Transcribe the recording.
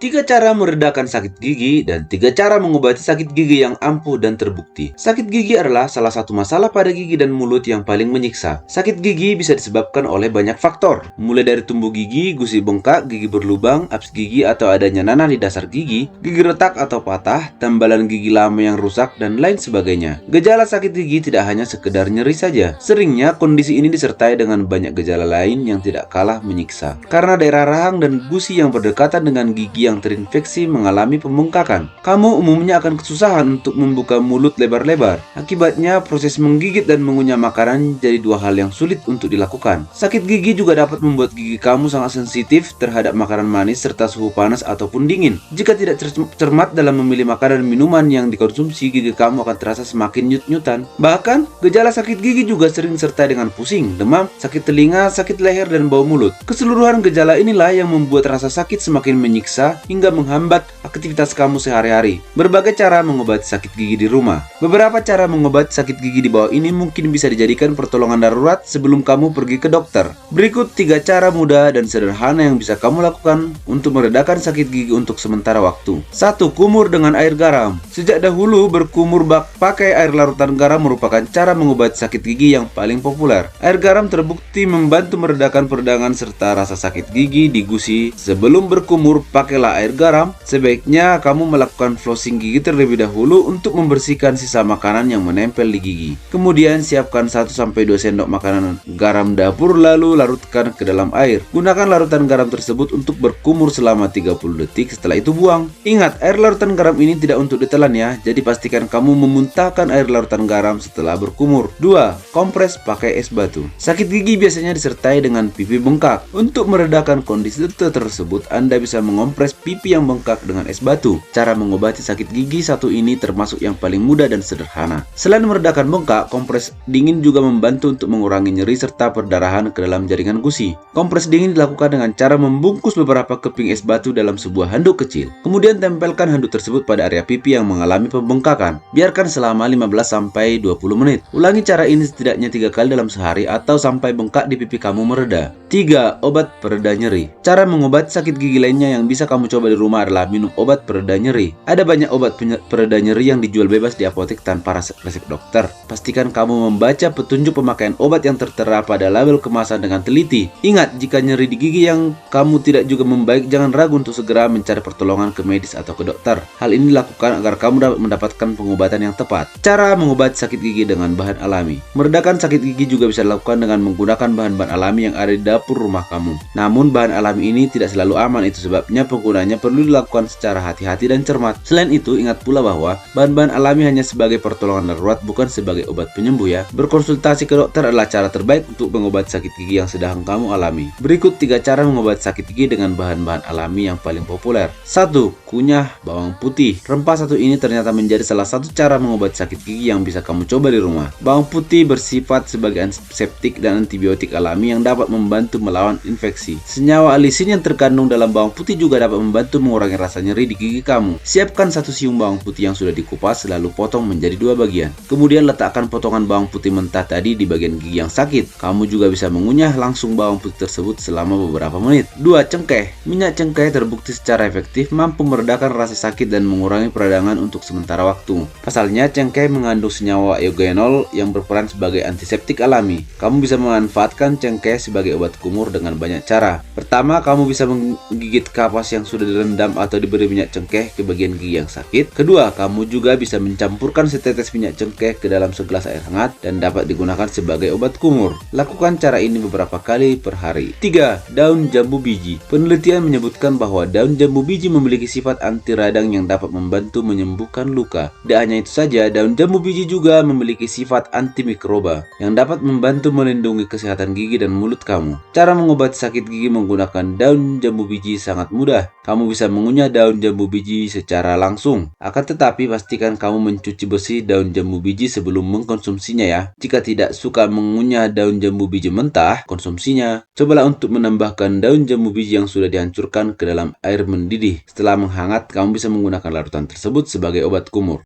3 cara meredakan sakit gigi dan 3 cara mengobati sakit gigi yang ampuh dan terbukti. Sakit gigi adalah salah satu masalah pada gigi dan mulut yang paling menyiksa. Sakit gigi bisa disebabkan oleh banyak faktor, mulai dari tumbuh gigi, gusi bengkak, gigi berlubang, abs gigi atau adanya nanah di dasar gigi retak atau patah, tambalan gigi lama yang rusak, dan lain sebagainya. Gejala sakit gigi tidak hanya sekedar nyeri saja. Seringnya kondisi ini disertai dengan banyak gejala lain yang tidak kalah menyiksa. Karena daerah rahang dan gusi yang berdekatan dengan gigi yang terinfeksi mengalami pembengkakan, kamu umumnya akan kesusahan untuk membuka mulut lebar-lebar. Akibatnya, proses menggigit dan mengunyah makanan jadi dua hal yang sulit untuk dilakukan. Sakit gigi juga dapat membuat gigi kamu sangat sensitif terhadap makanan manis serta suhu panas ataupun dingin. Jika tidak cermat dalam memilih makanan dan minuman yang dikonsumsi, gigi kamu akan terasa semakin nyut-nyutan. Bahkan, gejala sakit gigi juga sering disertai dengan pusing, demam, sakit telinga, sakit leher, dan bau mulut. Keseluruhan gejala inilah yang membuat rasa sakit semakin menyiksa hingga menghambat aktivitas kamu sehari-hari. Berbagai cara mengobati sakit gigi di rumah. Beberapa cara mengobati sakit gigi di bawah ini mungkin bisa dijadikan pertolongan darurat sebelum kamu pergi ke dokter. Berikut 3 cara mudah dan sederhana yang bisa kamu lakukan untuk meredakan sakit gigi untuk sementara waktu. 1. Kumur dengan air garam. Sejak dahulu, berkumur pakai air larutan garam merupakan cara mengobati sakit gigi yang paling populer. Air garam terbukti membantu meredakan peradangan serta rasa sakit gigi di gusi. Sebelum berkumur, pakailah air garam. Sebaiknya kamu melakukan flossing gigi terlebih dahulu untuk membersihkan sisa makanan yang menempel di gigi. Kemudian siapkan 1-2 sendok makanan garam dapur lalu larutkan ke dalam air. Gunakan larutan garam tersebut untuk berkumur selama 30 detik, setelah itu buang. Ingat, air larutan garam ini tidak untuk ditelan ya, jadi pastikan kamu memuntahkan air larutan garam setelah berkumur. 2. Kompres pakai es batu. Sakit gigi biasanya disertai dengan pipi bengkak. Untuk meredakan kondisi tersebut, Anda bisa mengompres pipi yang bengkak dengan es batu. Cara mengobati sakit gigi satu ini termasuk yang paling mudah dan sederhana. Selain meredakan bengkak, kompres dingin juga membantu untuk mengurangi nyeri serta perdarahan ke dalam jaringan gusi. Kompres dingin dilakukan dengan cara membungkus beberapa keping es batu dalam sebuah handuk kecil. Kemudian tempelkan handuk tersebut pada area pipi yang mengalami pembengkakan. Biarkan selama 15-20 menit. Ulangi cara ini setidaknya 3 kali dalam sehari atau sampai bengkak di pipi kamu mereda. 3. Obat pereda nyeri. Cara mengobati sakit gigi lainnya yang bisa kamu coba di rumah adalah minum obat pereda nyeri. Ada banyak obat pereda nyeri yang dijual bebas di apotek tanpa resep dokter. Pastikan kamu membaca petunjuk pemakaian obat yang tertera pada label kemasan dengan teliti. Ingat, jika nyeri di gigi yang kamu tidak juga membaik, jangan ragu untuk segera mencari pertolongan ke medis atau ke dokter. Hal ini dilakukan agar kamu dapat mendapatkan pengobatan yang tepat. Cara mengobati sakit gigi dengan bahan alami. Meredakan sakit gigi juga bisa dilakukan dengan menggunakan bahan-bahan alami yang ada di dapur rumah kamu. Namun bahan alami ini tidak selalu aman, itu sebabnya penggunaannya perlu dilakukan secara hati-hati dan cermat. Selain itu, ingat pula bahwa bahan-bahan alami hanya sebagai pertolongan darurat, bukan sebagai obat penyembuh ya. Berkonsultasi ke dokter adalah cara terbaik untuk mengobati sakit gigi yang sedang kamu alami. Berikut 3 cara mengobati sakit gigi dengan bahan-bahan alami yang paling populer. 1. Kunyah bawang putih. Rempah satu ini ternyata menjadi salah satu cara mengobati sakit gigi yang bisa kamu coba di rumah. Bawang putih bersifat sebagai antiseptik dan antibiotik alami yang dapat membantu melawan infeksi. Senyawa alisin yang terkandung dalam bawang putih juga dapat membantu mengurangi rasa nyeri di gigi kamu. Siapkan 1 siung bawang putih yang sudah dikupas, lalu potong menjadi 2 bagian. Kemudian letakkan potongan bawang putih mentah tadi di bagian gigi yang sakit. Kamu juga bisa mengunyah langsung bawang putih tersebut selama beberapa menit. 2. Cengkeh. Minyak cengkeh terbukti secara efektif mampu meredakan rasa sakit dan mengurangi peradangan untuk sementara waktu. Pasalnya, cengkeh mengandung senyawa eugenol yang berperan sebagai antiseptik alami. Kamu bisa memanfaatkan cengkeh sebagai obat kumur dengan banyak cara. Pertama, kamu bisa menggigit kapas yang sudah direndam atau diberi minyak cengkeh ke bagian gigi yang sakit. Kedua, kamu juga bisa mencampurkan setetes minyak cengkeh ke dalam segelas air hangat dan dapat digunakan sebagai obat kumur. Lakukan cara ini beberapa kali per hari. 3. Daun jambu biji. Penelitian menyebutkan bahwa daun jambu biji memiliki sifat anti radang yang dapat membantu menyembuhkan luka. Tidak hanya itu saja, daun jambu biji juga memiliki sifat antimikroba yang dapat membantu melindungi kesehatan gigi dan mulut kamu. Cara mengobati sakit gigi menggunakan daun jambu biji sangat mudah. Kamu bisa mengunyah daun jambu biji secara langsung. Akan tetapi, pastikan kamu mencuci bersih daun jambu biji sebelum mengkonsumsinya ya. Jika tidak suka mengunyah daun jambu biji mentah, konsumsinya. Cobalah untuk menambahkan daun jambu biji yang sudah dihancurkan ke dalam air mendidih. Setelah menghangat, kamu bisa menggunakan larutan tersebut sebagai obat kumur.